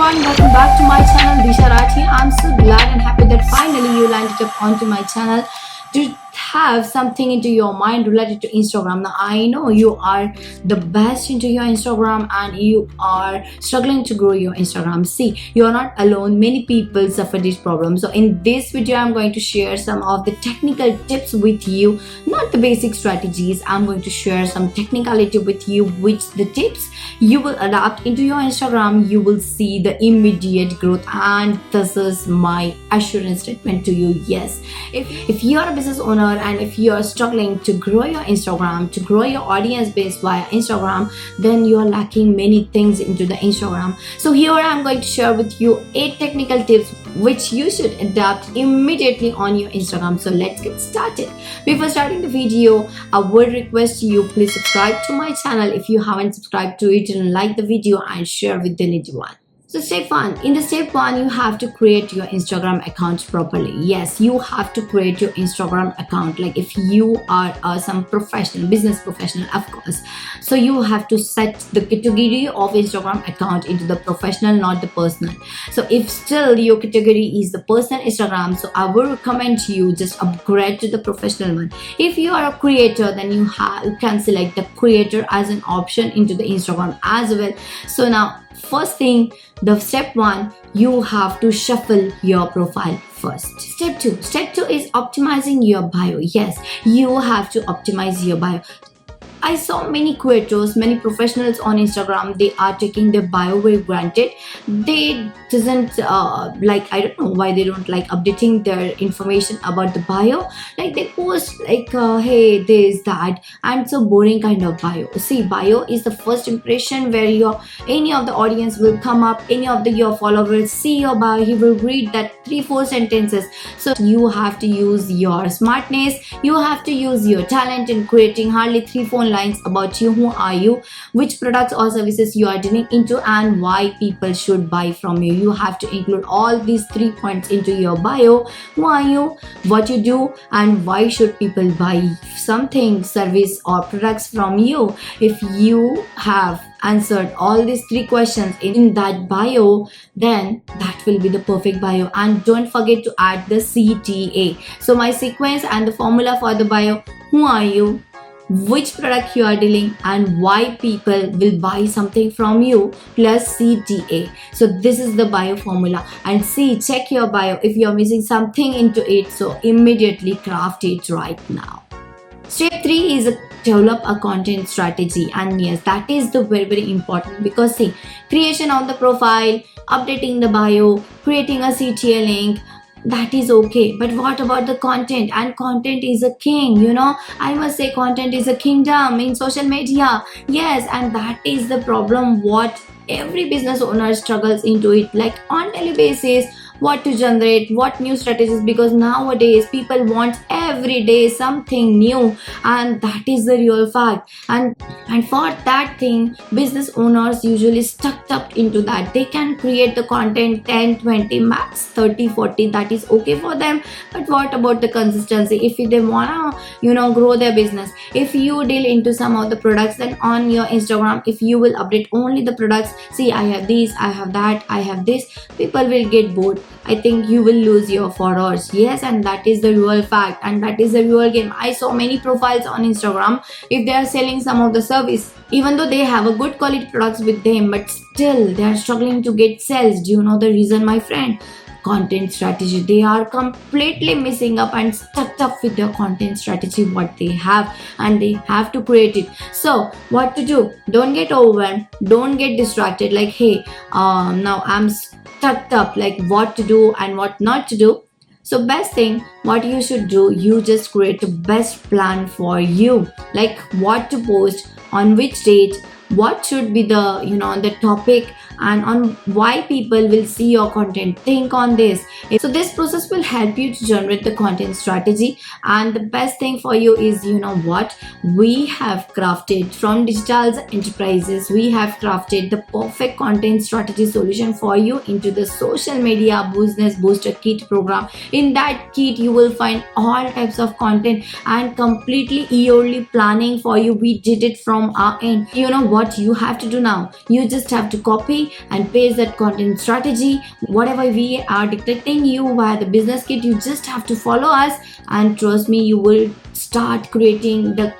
everyone, welcome back to my channel Disha Rathi. I'm so glad and happy that finally you landed up onto my channel to have something into your mind related to Instagram. Now I know you are the best into your Instagram and you are struggling to grow your Instagram. See, you are not alone. Many people suffer this problem. So in this video I'm going to share some of the technical tips with you, not the basic strategies. I'm going to share some technicality with you, which the tips you will adapt into your Instagram. You will see the immediate growth, and this is my assurance statement to you. Yes, if you are a business owner and if you are struggling to grow your Instagram, to grow your audience base via Instagram, then you are lacking many things into the Instagram. So here I'm going to share with you 8 technical tips which you should adapt immediately on your Instagram. So let's get started. Before starting the video, I would request you, please subscribe to my channel if you haven't subscribed to it, and like the video and share with anyone. So step 1. In the step 1, you have to create your Instagram account properly. Yes, you have to create your Instagram account. Like if you are some professional, business professional, of course. So you have to set the category of Instagram account into the professional, not the personal. So if still your category is the personal Instagram, so I will recommend you just upgrade to the professional one. If you are a creator, then you can select the creator as an option into the Instagram as well. So now, first thing, the step 1, you have to shuffle your profile first. Step 2 is optimizing your bio. Yes, you have to optimize your bio. I saw many creators, many professionals on Instagram, they are taking their bio very granted. They doesn't I don't know why they don't like updating their information about the bio. Like they post like hey, this, that, and so boring kind of bio. See, bio is the first impression where any of the audience will come up, any of your followers see your bio, he will read that 3-4 sentences. So you have to use your smartness, you have to use your talent in creating hardly 3-4 lines about you. Who are you, which products or services you are dealing into, and why people should buy from you. You have to include all these 3 points into your bio. Who are you, what you do, and why should people buy something, service or products from you. If you have answered all these 3 questions in that bio, then that will be the perfect bio. And don't forget to add the CTA. So my sequence and the formula for the bio: who are you, which product you are dealing, and why people will buy something from you, plus CTA. So this is the bio formula. And see, check your bio if you are missing something into it, so immediately craft it right now. Step 3 is develop a content strategy, and yes, that is the very important, because see, creation of the profile, updating the bio, creating a CTA link, that is okay, but what about the content? And content is a king, I must say, content is a kingdom in social media. Yes, and that is the problem what every business owner struggles into it, like on daily basis, what to generate, what new strategies, because nowadays people want every day something new, and that is the real fact. And for that thing, business owners usually stuck up into that. They can create the content 10, 20, max 30, 40, that is okay for them. But what about the consistency? If they wanna grow their business, if you deal into some of the products, then on your Instagram, if you will update only the products, see, I have this, I have that, I have this, people will get bored. I think you will lose your followers. Yes, and that is the real fact, and that is the real game. I saw many profiles on Instagram, if they are selling some of the service, even though they have a good quality products with them, but still they are struggling to get sales. Do you know the reason, my friend? Content strategy. They are completely missing up and stuck up with their content strategy what they have, and they have to create it. So what to do? Don't get overwhelmed, don't get distracted like, hey, now I'm stuck up, like what to do and what not to do. So best thing what you should do, you just create the best plan for you, like what to post, on which date, what should be the the topic, and on why people will see your content. Think on this. So this process will help you to generate the content strategy. And the best thing for you is, what we have crafted from Digital Enterprises, we have crafted the perfect content strategy solution for you into the social media business booster kit program. In that kit you will find all types of content and completely yearly planning for you. We did it from our end. What you have to do now, you just have to copy copy and paste that content strategy. Whatever we are dictating you via the business kit, you just have to follow us, and trust me, you will start creating the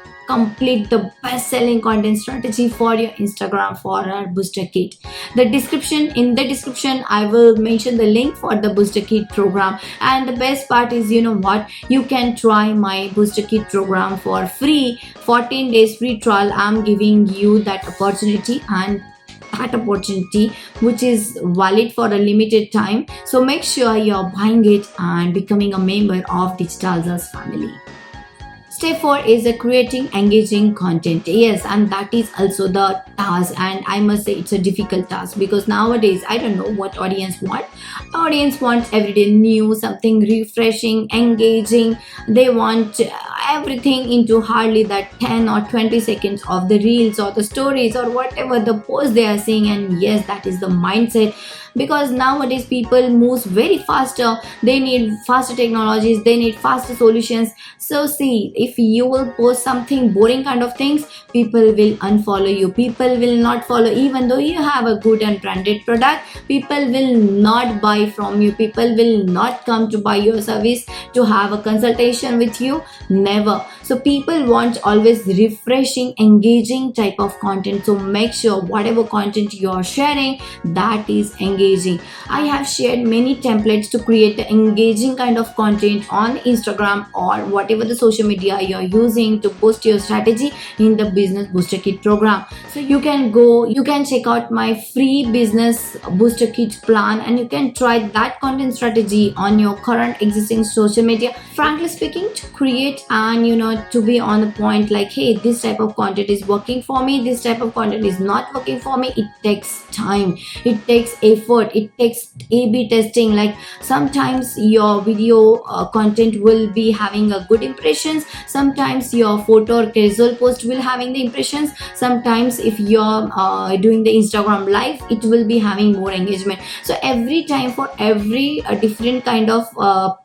best-selling content strategy for your Instagram for our booster kit. In the description I will mention the link for the booster kit program. And the best part is, you know what, you can try my booster kit program for free. 14 days free trial. I'm giving you that opportunity, and that opportunity which is valid for a limited time. So make sure you're buying it and becoming a member of Digital Zaz family. Step 4 is creating engaging content. Yes, and that is also the task, and I must say it's a difficult task, because nowadays I don't know what audience want. Audience wants everyday new, something refreshing, engaging. They want everything into hardly that 10 or 20 seconds of the reels or the stories or whatever the post they are seeing. And yes, that is the mindset, because nowadays people moves very faster. They need faster technologies, they need faster solutions. So see, if you will post something boring kind of things, people will unfollow you. People will not follow. Even though you have a good and branded product, people will not buy from you. People will not come to buy your service, to have a consultation with you. Never. So people want always refreshing, engaging type of content. So make sure whatever content you are sharing, that is engaging. I have shared many templates to create the engaging kind of content on Instagram or whatever the social media you are using to boost your strategy in the business booster kit program. So you can check out my free business booster kit plan, and you can try that content strategy on your current existing social media. Frankly speaking, to create and to be on the point, like, hey, this type of content is working for me, this type of content is not working for me, it takes time, it takes effort, it takes A/B testing. Like sometimes your video content will be having a good impressions, sometimes your photo or casual post will having the impressions, sometimes if you're doing the Instagram live, it will be having more engagement. So every time, for every different kind of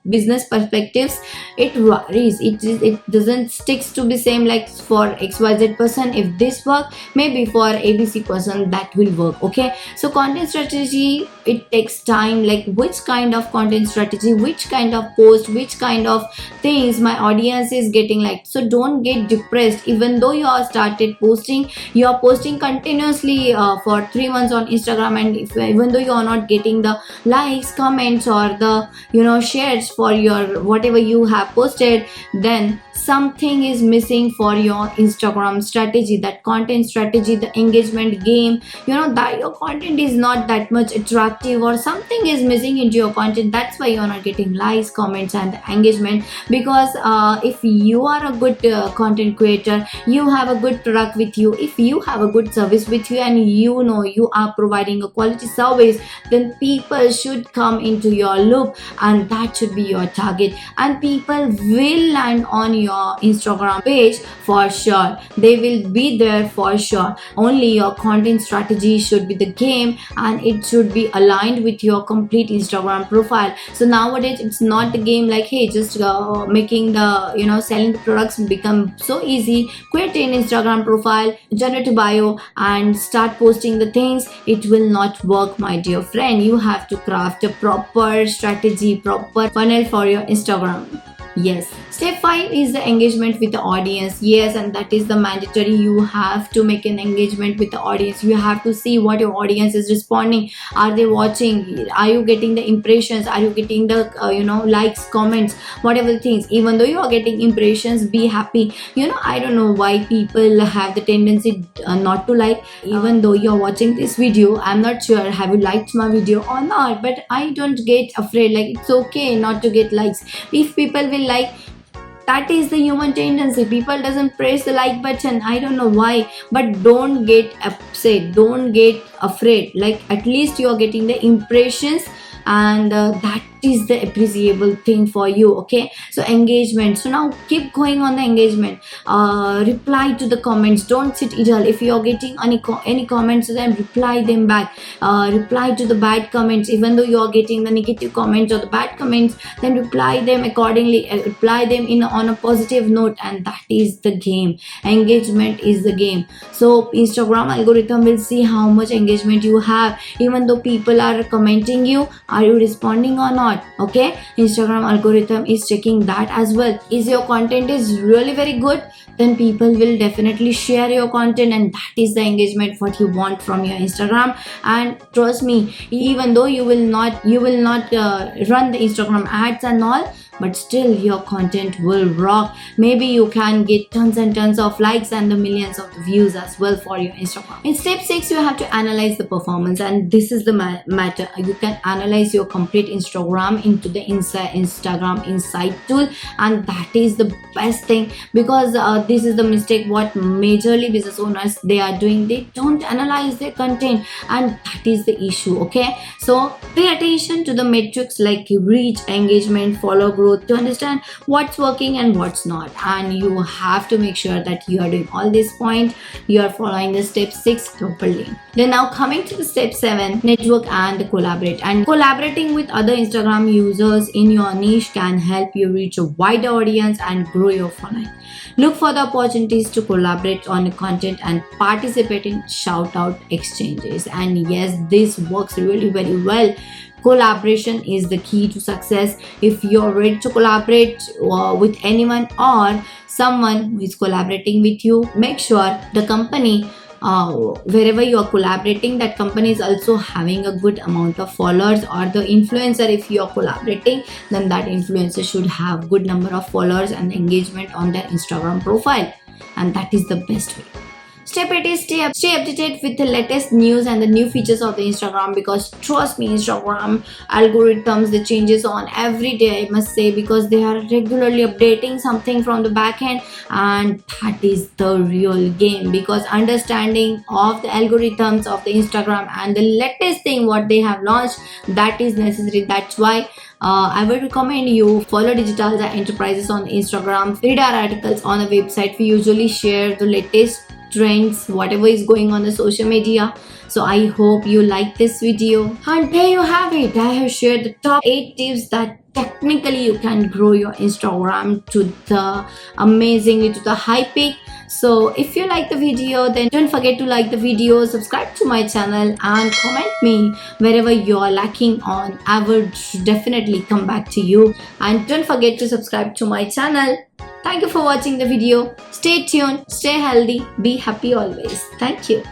business perspectives, it varies. It doesn't sticks to be same. Like for XYZ person, if this work, maybe for ABC person that will work. Okay, so content strategy, it takes time. Like which kind of content strategy, which kind of post, which kind of things my audience is getting like. So don't get depressed. Even though you are started posting, you are posting continuously for 3 months on Instagram, and even though you are not getting the likes, comments, or the shares for your whatever you have posted, then something is missing for your Instagram strategy, that content strategy, the engagement game. That your content is not that much attractive, or something is missing into your content. That's why you're not getting likes, comments, and engagement. Because if you are a good content creator, you have a good product with you, if you have a good service with you, and you are providing a quality service, then people should come into your loop, and that should be your target. And people will land on your Instagram page for sure. They will be there for sure. Only your content strategy should be the game, and it should be aligned with your complete Instagram profile. So nowadays it's not the game like, hey, just making the selling the products become so easy. Create an Instagram profile, generate a bio, and start posting the things. It will not work, my dear friend. You have to craft a proper strategy, proper funnel for your Instagram. Yes. Step 5 is the engagement with the audience. Yes, and that is the mandatory. You have to make an engagement with the audience. You have to see what your audience is responding. Are they watching? Are you getting the impressions? Are you getting the likes, comments, whatever things? Even though you are getting impressions, be happy. I don't know why people have the tendency not to like. Even though you are watching this video, I'm not sure have you liked my video or not, but I don't get afraid. Like it's okay not to get likes. If people will like, that is the human tendency. People doesn't press the like button. I don't know why, but don't get upset, don't get afraid. Like at least you are getting the impressions, and that is the appreciable thing for you. Okay, so engagement. So now keep going on the engagement. Reply to the comments. Don't sit idle. If you're getting any comments, then reply them back. Reply to the bad comments. Even though you're getting the negative comments or the bad comments, then reply them accordingly. Reply them on a positive note, and that is the game. Engagement is the game. So Instagram algorithm will see how much engagement you have. Even though people are commenting you, are you responding or not? Okay, Instagram algorithm is checking that as well. Is your content is really very good, then people will definitely share your content, and that is the engagement what you want from your Instagram. And trust me, even though you will not run the Instagram ads and all, but still your content will rock. Maybe you can get tons and tons of likes and the millions of views as well for your Instagram. In step 6, you have to analyze the performance, and this is the matter. You can analyze your complete Instagram into the Instagram Insight tool, and that is the best thing, because this is the mistake what majorly business owners they are doing. They don't analyze their content, and that is the issue. Okay, so pay attention to the metrics like reach, engagement, follow, growth, to understand what's working and what's not. And you have to make sure that you are doing all this point, you are following the step 6 properly. Then now coming to the step 7, network and collaborate. And collaborating with other Instagram users in your niche can help you reach a wider audience and grow your following. Look for the opportunities to collaborate on content and participate in shout out exchanges. And yes, this works really very well. Collaboration is the key to success. If you're ready to collaborate with anyone or someone who is collaborating with you, make sure the company wherever you are collaborating, that company is also having a good amount of followers, or the influencer, if you are collaborating, then that influencer should have good number of followers and engagement on their Instagram profile, and that is the best way. Step 8 is stay updated with the latest news and the new features of the Instagram, because trust me, Instagram algorithms, the changes on every day, I must say, because they are regularly updating something from the back end, and that is the real game. Because understanding of the algorithms of the Instagram and the latest thing what they have launched, that is necessary. That's why I would recommend you follow digital enterprises on Instagram, read our articles on the website. We usually share the latest trends, whatever is going on the social media. So I hope you like this video, and there you have it. I have shared the top 8 tips that technically you can grow your Instagram to the amazingly, to the high peak. So if you like the video, then don't forget to like the video, subscribe to my channel, and comment me wherever you are lacking on. I would definitely come back to you. And don't forget to subscribe to my channel. Thank you for watching the video. Stay tuned, stay healthy, be happy always. Thank you.